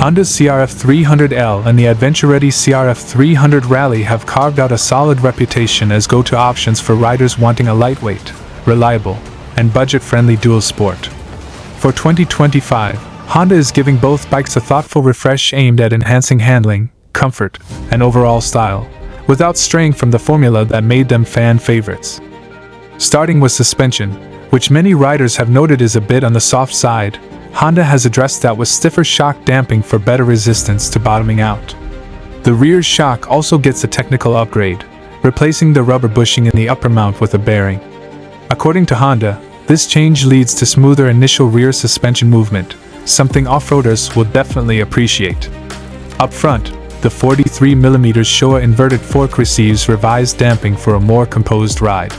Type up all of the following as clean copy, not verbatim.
Honda's CRF300L and the adventure-ready CRF300 Rally have carved out a solid reputation as go-to options for riders wanting a lightweight, reliable, and budget-friendly dual sport. For 2025, Honda is giving both bikes a thoughtful refresh aimed at enhancing handling, comfort, and overall style, without straying from the formula that made them fan favorites. Starting with suspension, which many riders have noted is a bit on the soft side, Honda has addressed that with stiffer shock damping for better resistance to bottoming out. The rear shock also gets a technical upgrade, replacing the rubber bushing in the upper mount with a bearing. According to Honda, this change leads to smoother initial rear suspension movement, something off-roaders will definitely appreciate. Up front, the 43mm Showa inverted fork receives revised damping for a more composed ride.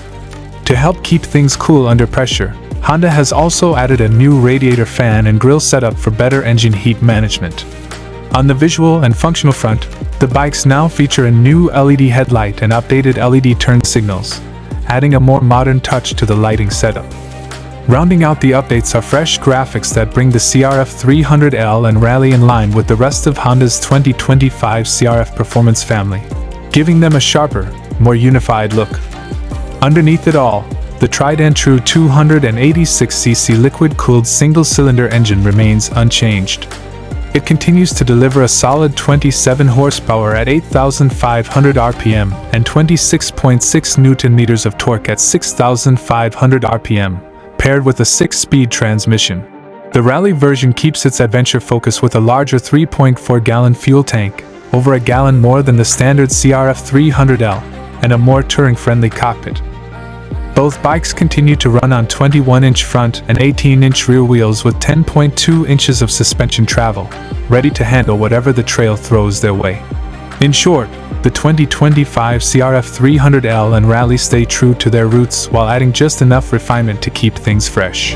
To help keep things cool under pressure, Honda has also added a new radiator fan and grille setup for better engine heat management. On the visual and functional front, the bikes now feature a new LED headlight and updated LED turn signals, adding a more modern touch to the lighting setup. Rounding out the updates are fresh graphics that bring the CRF300L and Rally in line with the rest of Honda's 2025 CRF performance family, giving them a sharper, more unified look. Underneath it all, the tried-and-true 286cc liquid-cooled single-cylinder engine remains unchanged. It continues to deliver a solid 27 horsepower at 8,500 RPM and 26.6 Nm of torque at 6,500 RPM, paired with a 6-speed transmission. The Rally version keeps its adventure focus with a larger 3.4-gallon fuel tank, over a gallon more than the standard CRF300L, and a more touring-friendly cockpit. Both bikes continue to run on 21-inch front and 18-inch rear wheels with 10.2 inches of suspension travel, ready to handle whatever the trail throws their way. In short, the 2025 CRF300L and Rally stay true to their roots while adding just enough refinement to keep things fresh.